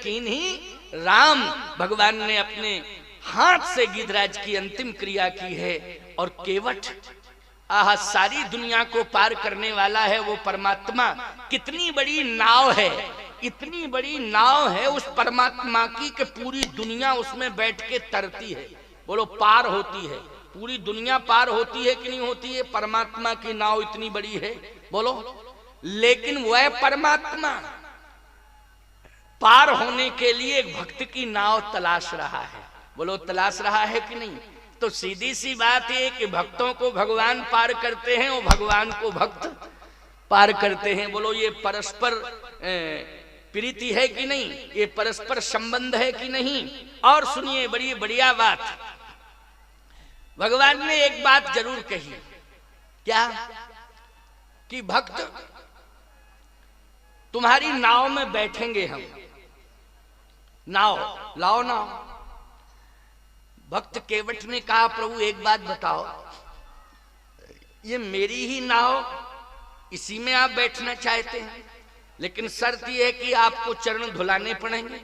कीन ही राम। भगवान ने अपने हाथ से गिरिराज की अंतिम क्रिया की है। और केवट आह, सारी दुनिया को पार करने वाला है वो परमात्मा। कितनी बड़ी नाव है, इतनी बड़ी नाव है उस परमात्मा की कि पूरी दुनिया उसमें बैठ के तरती है। बोलो पार होती है, पूरी दुनिया पार होती है कि नहीं होती है? परमात्मा की नाव इतनी बड़ी है, बोलो। लेकिन वह परमात्मा पार होने के लिए एक भक्त की नाव तलाश रहा है। बोलो तलाश रहा है कि नहीं? तो सीधी सी बात है कि भक्तों को भगवान पार करते हैं और भगवान को भक्त पार करते हैं। बोलो ये परस्पर प्रीति है कि नहीं? ये परस्पर संबंध है कि नहीं? और सुनिए बड़ी बढ़िया बात, भगवान ने एक बात जरूर कही। क्या? कि भक्त तुम्हारी नाव में बैठेंगे हम। नाव लाओ नाव। भक्त केवट ने कहा प्रभु एक बात बताओ, ये मेरी ही नाव, इसी में आप बैठना चाहते हैं, लेकिन शर्त यह है कि आपको चरण धुलाने पड़ेंगे।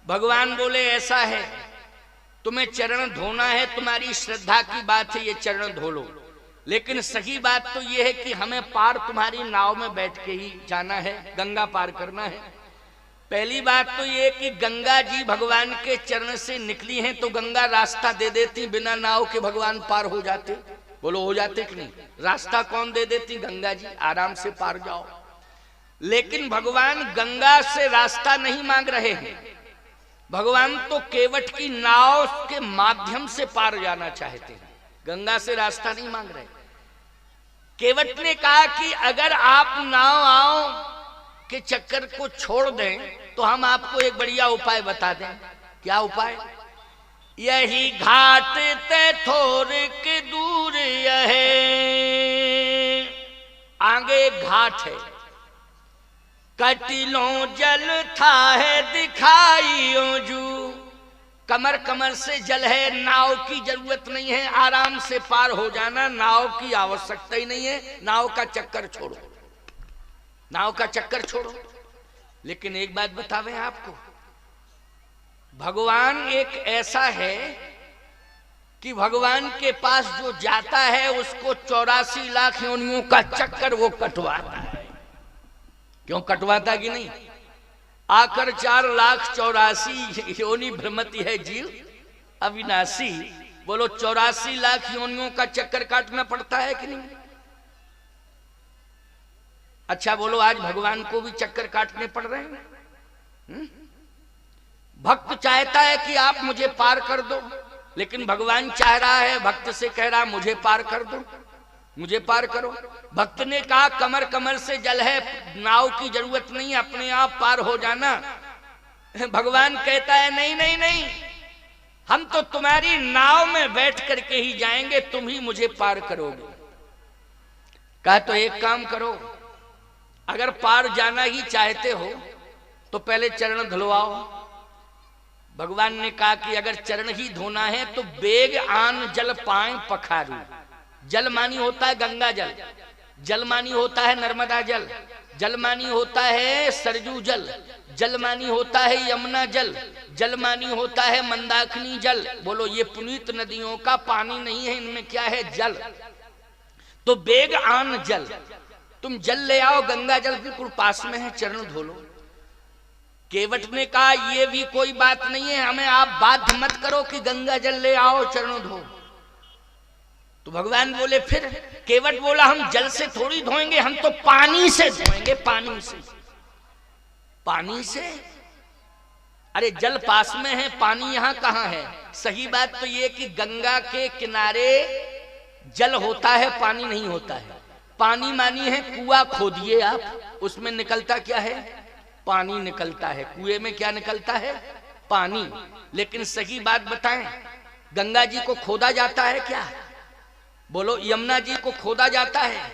भगवान बोले ऐसा है, तुम्हें चरण धोना है, तुम्हारी श्रद्धा की बात है, ये चरण धो लो, लेकिन सही बात तो यह है कि हमें पार तुम्हारी नाव में बैठ के ही जाना है, गंगा पार करना है। पहली बात तो ये कि गंगा जी भगवान के चरण से निकली हैं, तो गंगा रास्ता दे देती, बिना नाव के भगवान पार हो जाते। बोलो हो जाते कि नहीं? रास्ता कौन दे देती? गंगा जी, आराम से पार जाओ। लेकिन भगवान गंगा से रास्ता नहीं मांग रहे हैं, भगवान तो केवट की नाव के माध्यम से पार जाना चाहते हैं, गंगा से रास्ता नहीं मांग रहे। केवट ने कहा कि अगर आप नाव आओ के चक्कर को छोड़ दें तो हम आपको एक बढ़िया उपाय बता दें। क्या उपाय? यही घाट ते थोर के दूर यहे, आगे घाट है, कटिलों जल था है दिखाइयो जू, कमर कमर से जल है, नाव की जरूरत नहीं है, आराम से पार हो जाना, नाव की आवश्यकता ही नहीं है, नाव का चक्कर छोड़ो, नाव का चक्कर छोड़ो। लेकिन एक बात बतावें आपको, भगवान एक ऐसा है कि भगवान के पास जो जाता है उसको 84 लाख योनियों का चक्कर वो कटवाता है। क्यों कटवाता कि नहीं? आकर 4,84,000 योनि भ्रमति है जीव अविनाशी। बोलो 84 लाख योनियों का चक्कर काटना पड़ता है कि नहीं? अच्छा बोलो आज भगवान को भी चक्कर काटने पड़ रहे हैं? भक्त चाहता है कि आप मुझे पार कर दो, लेकिन भगवान चाह रहा है, भक्त से कह रहा मुझे पार कर दो, मुझे पार करो। भक्त ने कहा कमर कमर से जल है, नाव की जरूरत नहीं, अपने आप पार हो जाना। भगवान कहता है नहीं नहीं नहीं, हम तो तुम्हारी नाव में बैठ करके ही जाएंगे, तुम ही मुझे पार करोगे। कहा तो एक काम करो, अगर पार जाना ही चाहते हो तो पहले चरण धुलवाओ। भगवान ने कहा कि अगर चरण ही धोना है तो बेग आन जल पाए पखारू। जल मानी होता है गंगा जल, जल मानी होता है नर्मदा जल, जल मानी होता है सरजू जल, जल मानी होता है यमुना जल, जल मानी होता है मंदाकिनी जल। बोलो ये पुनीत नदियों का पानी नहीं है, इनमें क्या है? जल। तो बेग आन जल, तुम जल ले आओ, गंगा जल बिल्कुल पास में है, चरण धो लो। केवट ने कहा ये भी कोई बात नहीं है, हमें आप बाध्य मत करो कि गंगा जल ले आओ चरण धो। तो भगवान बोले फिर? केवट बोला हम जल से थोड़ी धोएंगे, हम तो पानी से धोएंगे, पानी से। पानी से? अरे जल पास में है, पानी यहाँ कहाँ है? सही बात तो ये कि गंगा के किनारे जल होता है, पानी नहीं होता है। पानी मानी है कुआं खोदिए आप, उसमें निकलता क्या है? पानी निकलता है। कुएं में क्या निकलता है? पानी। लेकिन सही बात बताएं, गंगा जी को खोदा जाता है क्या? बोलो यमुना जी को खोदा जाता है?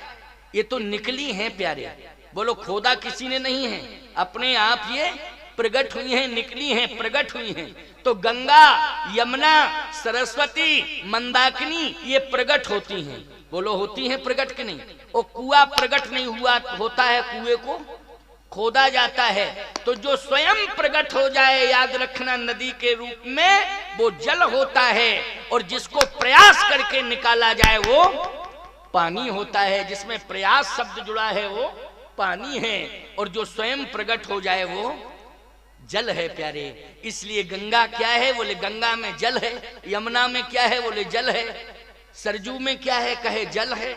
ये तो निकली हैं प्यारे। बोलो खोदा किसी ने नहीं है, अपने आप ये प्रकट हुई हैं, निकली हैं, प्रकट हुई हैं। तो गंगा, यमुना, सरस्वती, मंदाकिनी ये प्रकट होती हैं। बोलो होती हैं प्रकट कि नहीं? और कुआं प्रकट नहीं हुआ होता है, कुएं को खोदा जाता है तो जो स्वयं प्रकट हो जाए, याद रखना, नदी के रूप में, वो जल होता है, और जिसको प्रयास करके निकाला जाए वो पानी होता है। जिसमें प्रयास शब्द जुड़ा है वो पानी है, और जो स्वयं प्रकट हो जाए वो जल है प्यारे। इसलिए गंगा क्या है? बोले गंगा में जल है। यमुना में क्या है? बोले जल है। सरजू में क्या है? कहे जल है।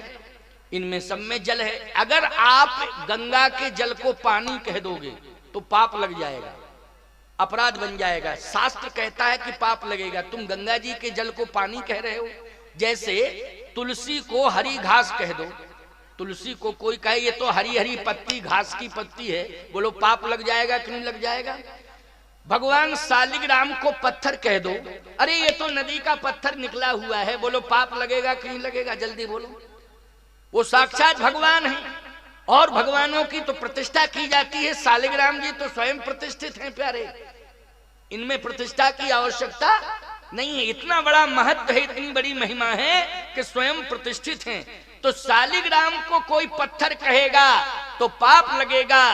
इनमें सब में जल है। अगर आप गंगा के जल को पानी कह दोगे तो पाप लग जाएगा, अपराध बन जाएगा। शास्त्र कहता है कि पाप लगेगा। तुम गंगा जी के जल को पानी कह रहे हो। जैसे तुलसी को हरी घास कह दो, तुलसी को कोई कहे ये तो हरी हरी पत्ती, घास की पत्ती है, बोलो पाप लग जाएगा कि नहीं लग जाएगा? भगवान शालिग्राम को पत्थर कह दो, अरे ये तो नदी का पत्थर निकला हुआ है, बोलो पाप लगेगा कि नहीं लगेगा? जल्दी बोलो। वो साक्षात भगवान है, और भगवानों की तो प्रतिष्ठा की जाती है। शालिग्राम जी तो स्वयं प्रतिष्ठित हैं प्यारे, इनमें प्रतिष्ठा की आवश्यकता नहीं है। इतना बड़ा महत्व है, इतनी बड़ी महिमा है कि स्वयं प्रतिष्ठित हैं। तो शालिग्राम को कोई पत्थर कहेगा तो पाप लगेगा,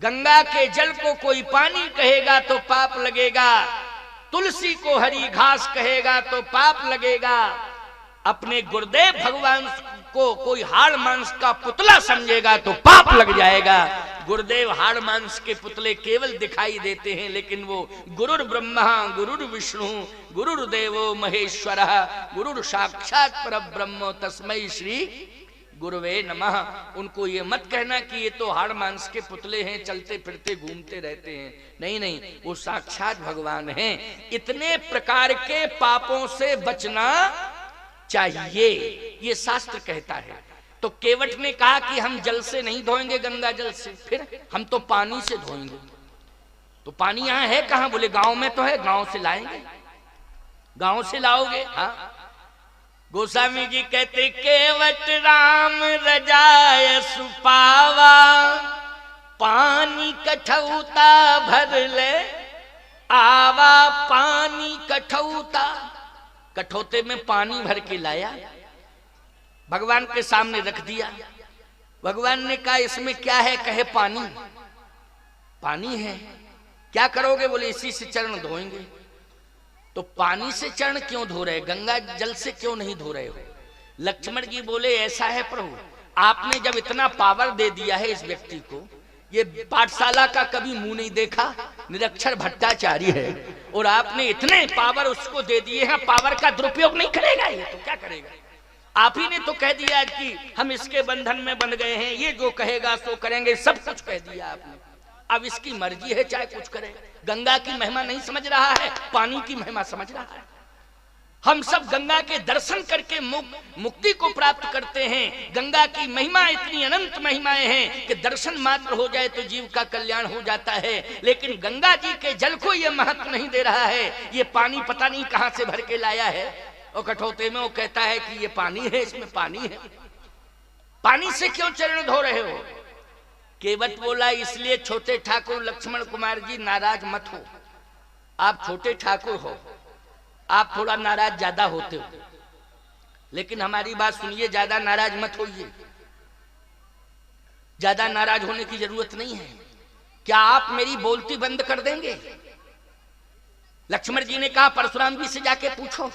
गंगा के जल को कोई पानी कहेगा तो पाप लगेगा, तुलसी को हरी घास कहेगा तो पाप लगेगा, अपने गुरुदेव भगवान को कोई हाड़ मांस का पुतला समझेगा तो पाप लग जाएगा। गुरुदेव हाड़ मांस के पुतले केवल दिखाई देते हैं, लेकिन वो गुरुर ब्रह्मा गुरुर विष्णु गुरुर्देवो महेश्वर गुरुर साक्षात परब्रह्म तस्मै श्री गुरुवे नमः। उनको ये मत कहना कि ये तो हाड़ मांस के पुतले हैं, चलते फिरते घूमते रहते हैं। नहीं नहीं, वो साक्षात भगवान हैं। इतने प्रकार के पापों से बचना चाहिए, ये शास्त्र कहता है। तो केवट ने कहा कि हम जल से नहीं धोएंगे, गंगा जल से, फिर हम तो पानी से धोएंगे। तो पानी यहाँ है कहाँ? बोले गांव में तो है, गांव से लाएंगे। गांव से लाओगे? हाँ। गोस्वामी जी कहते केवट राम रजाय सुपावा, पानी कठौता भर ले आवा। पानी कठौता, कठौते में पानी भर के लाया, भगवान के सामने रख दिया। भगवान ने कहा इसमें क्या है? कहे पानी। पानी है, क्या करोगे? बोले इसी से चरण धोएंगे। तो पानी से चरण क्यों धो रहे, गंगा जल से क्यों नहीं धो रहे हो? लक्ष्मण जी बोले ऐसा है प्रभु, आपने जब इतना पावर दे दिया है इस व्यक्ति को, ये पाठशाला का कभी मुंह नहीं देखा, निरक्षर भट्टाचार्य है, और आपने इतने पावर उसको दे दिए हैं, पावर का दुरुपयोग नहीं करेगा ये तो क्या करेगा? आप ही ने तो कह दिया कि हम इसके बंधन में बन गए हैं, ये जो कहेगा सो करेंगे, सब कुछ कह दिया आपने। अब इसकी मर्जी है चाहे कुछ करे। गंगा की महिमा नहीं समझ रहा है, पानी की महिमा समझ रहा है। हम सब गंगा के दर्शन करके मुक्ति को प्राप्त करते हैं। गंगा की महिमा इतनी अनंत महिमाएं हैं कि दर्शन मात्र हो जाए तो जीव का कल्याण हो जाता है। लेकिन गंगा जी के जल को यह महत्व नहीं दे रहा है। ये पानी पता नहीं कहां से भर के लाया है, और कठौते में वो कहता है कि ये पानी है, इसमें पानी है। पानी से क्यों चरण धो रहे हो? केवट बोला इसलिए छोटे ठाकुर लक्ष्मण कुमार जी नाराज मत हो, आप छोटे ठाकुर हो, आप थोड़ा नाराज ज्यादा होते हो, लेकिन हमारी बात सुनिए, ज्यादा नाराज मत होइए। ज्यादा नाराज होने की जरूरत नहीं है। क्या आप मेरी बोलती बंद कर देंगे? लक्ष्मण जी ने कहा परशुराम जी से जाके पूछो,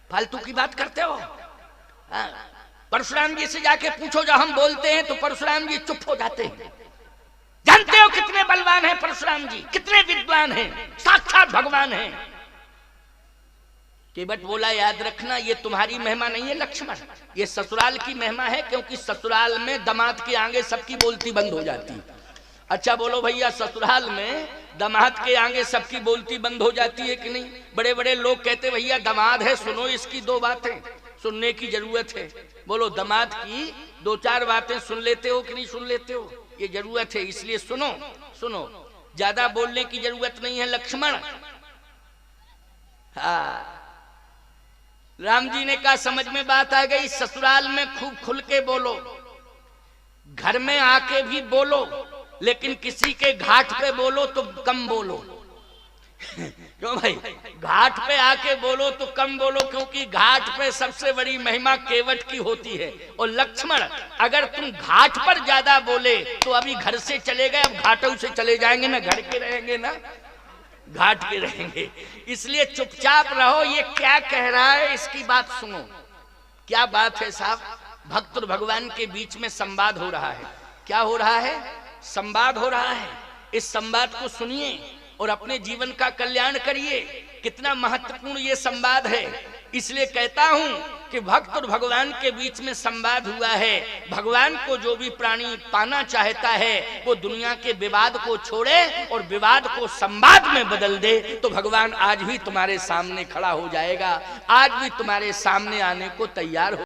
फालतू की बात करते हो। परशुराम जी से जाके पूछो, जब हम बोलते हैं तो परशुराम जी चुप हो जाते हैं। जानते हो कितने बलवान हैं परशुराम जी, कितने विद्वान हैं, साक्षात भगवान हैं। केवट बोला याद रखना ये तुम्हारी महिमा नहीं है लक्ष्मण, ये ससुराल की महिमा है, क्योंकि ससुराल में दामाद के आगे सबकी बोलती बंद हो जाती है। अच्छा बोलो भैया, ससुराल में दामाद के आगे सबकी बोलती बंद हो जाती है कि नहीं? बड़े बड़े लोग कहते भैया दामाद है, सुनो इसकी दो बातें, सुनने की जरूरत है। बोलो दामाद की दो चार बातें सुन लेते हो कि नहीं सुन लेते हो? ये जरूरत है, इसलिए सुनो सुनो, ज्यादा बोलने की जरूरत नहीं है लक्ष्मण। हाँ, राम जी ने कहा समझ में बात आ गई। ससुराल में खूब खुल के बोलो, घर में आके भी बोलो, लेकिन किसी के घाट पे बोलो तो कम बोलो। क्यों भाई? घाट पे आके बोलो तो कम बोलो, क्योंकि घाट पे सबसे बड़ी महिमा केवट की होती है। और लक्ष्मण, अगर तुम घाट पर ज्यादा बोले तो अभी घर से चले गए, अब घाटों से चले जाएंगे ना, घर के रहेंगे ना, घाट के रहेंगे। इसलिए चुपचाप रहो। ये क्या कह रहा है इसकी बात सुनो। क्या बात है साहब? भक्त और भगवान के बीच में संवाद हो रहा है। क्या हो रहा है? संवाद हो रहा है। इस संवाद को सुनिए और अपने जीवन का कल्याण करिए। कितना महत्वपूर्ण ये संवाद है। इसलिए कहता हूं कि भक्त और भगवान के बीच में संवाद हुआ है। भगवान को जो भी प्राणी पाना चाहता है वो दुनिया के विवाद को छोड़े और विवाद को संवाद में बदल दे, तो भगवान आज भी तुम्हारे सामने खड़ा हो जाएगा, आज भी तुम्हारे सामने आने को तैयार हो